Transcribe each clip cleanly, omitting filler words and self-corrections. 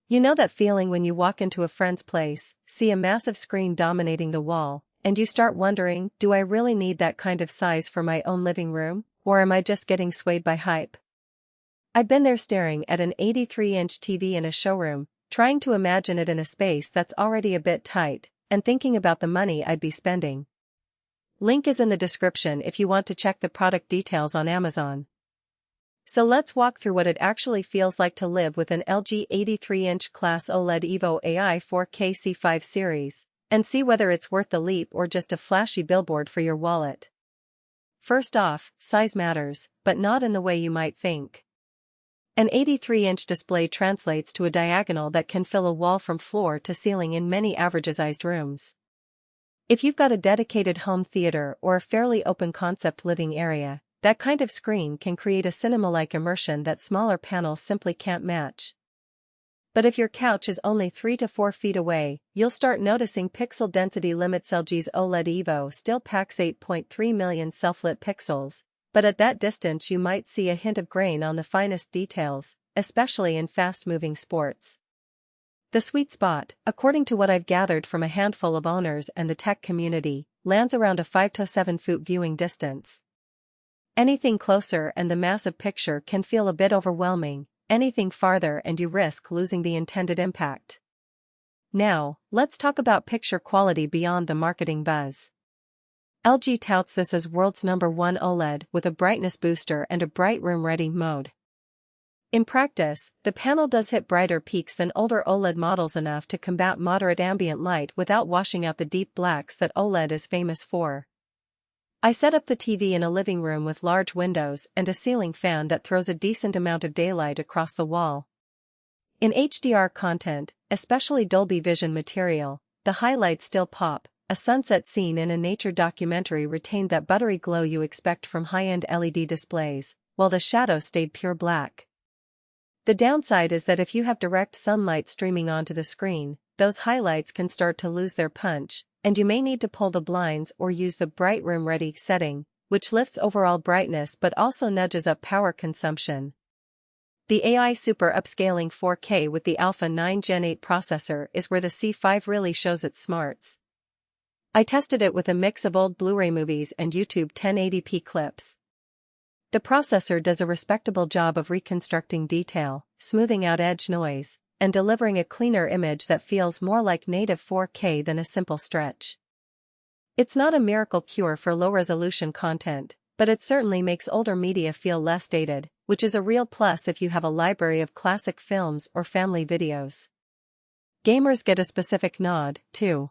You know that feeling when you walk into a friend's place, see a massive screen dominating the wall, and you start wondering, do I really need that kind of size for my own living room, or am I just getting swayed by hype? I've been there staring at an 83-inch TV in a showroom, trying to imagine it in a space that's already a bit tight, and thinking about the money I'd be spending. Link is in the description if you want to check the product details on Amazon. So let's walk through what it actually feels like to live with an LG 83-inch class OLED evo AI 4K C5 series, and see whether it's worth the leap or just a flashy billboard for your wallet. First off, size matters, but not in the way you might think. An 83-inch display translates to a diagonal that can fill a wall from floor to ceiling in many average-sized rooms. If you've got a dedicated home theater or a fairly open-concept living area, that kind of screen can create a cinema-like immersion that smaller panels simply can't match. But if your couch is only 3 to 4 feet away, you'll start noticing pixel density limits. LG's OLED evo still packs 8.3 million self-lit pixels, but at that distance you might see a hint of grain on the finest details, especially in fast-moving sports. The sweet spot, according to what I've gathered from a handful of owners and the tech community, lands around a 5 to 7 foot viewing distance. Anything closer and the massive picture can feel a bit overwhelming, anything farther and you risk losing the intended impact. Now, let's talk about picture quality beyond the marketing buzz. LG touts this as world's #1 OLED with a brightness booster and a bright room-ready mode. In practice, the panel does hit brighter peaks than older OLED models, enough to combat moderate ambient light without washing out the deep blacks that OLED is famous for. I set up the TV in a living room with large windows and a ceiling fan that throws a decent amount of daylight across the wall. In HDR content, especially Dolby Vision material, the highlights still pop. A sunset scene in a nature documentary retained that buttery glow you expect from high-end LED displays, while the shadows stayed pure black. The downside is that if you have direct sunlight streaming onto the screen, those highlights can start to lose their punch, and you may need to pull the blinds or use the bright room ready setting, which lifts overall brightness but also nudges up power consumption. The AI Super Upscaling 4K with the Alpha 9 Gen 8 processor is where the C5 really shows its smarts. I tested it with a mix of old Blu-ray movies and YouTube 1080p clips. The processor does a respectable job of reconstructing detail, smoothing out edge noise, and delivering a cleaner image that feels more like native 4K than a simple stretch. It's not a miracle cure for low-resolution content, but it certainly makes older media feel less dated, which is a real plus if you have a library of classic films or family videos. Gamers get a specific nod, too.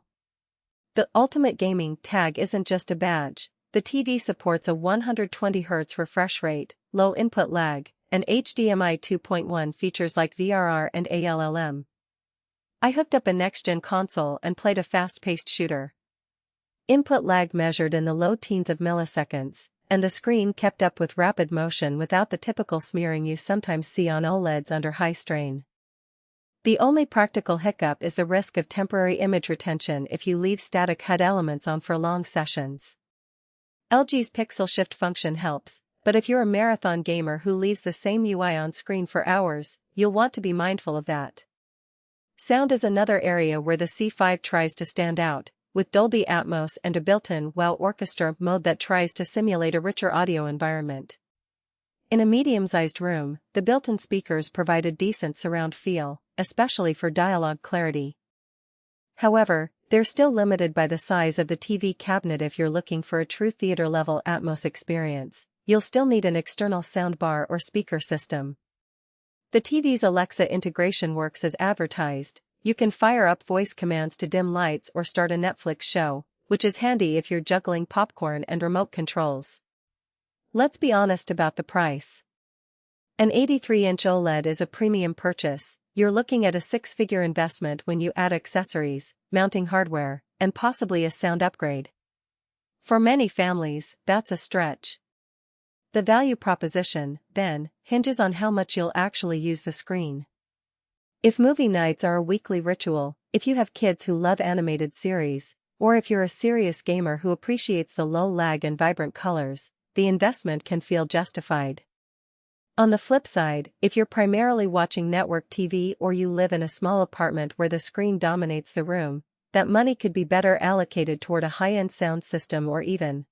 The Ultimate Gaming tag isn't just a badge. The TV supports a 120Hz refresh rate, low input lag, and HDMI 2.1 features like VRR and ALLM. I hooked up a next-gen console and played a fast-paced shooter. Input lag measured in the low teens of milliseconds, and the screen kept up with rapid motion without the typical smearing you sometimes see on OLEDs under high strain. The only practical hiccup is the risk of temporary image retention if you leave static HUD elements on for long sessions. LG's Pixel Shift function helps, but if you're a marathon gamer who leaves the same UI on screen for hours, you'll want to be mindful of that. Sound is another area where the C5 tries to stand out, with Dolby Atmos and a built-in Orchestra mode that tries to simulate a richer audio environment. In a medium-sized room, the built-in speakers provide a decent surround feel, especially for dialogue clarity. However, they're still limited by the size of the TV cabinet. If you're looking for a true theater-level Atmos experience, you'll still need an external soundbar or speaker system. The TV's Alexa integration works as advertised. You can fire up voice commands to dim lights or start a Netflix show, which is handy if you're juggling popcorn and remote controls. Let's be honest about the price. An 83-inch OLED is a premium purchase. You're looking at a six-figure investment when you add accessories, mounting hardware, and possibly a sound upgrade. For many families, that's a stretch. The value proposition, then, hinges on how much you'll actually use the screen. If movie nights are a weekly ritual, if you have kids who love animated series, or if you're a serious gamer who appreciates the low lag and vibrant colors, the investment can feel justified. On the flip side, if you're primarily watching network TV or you live in a small apartment where the screen dominates the room, that money could be better allocated toward a high-end sound system or even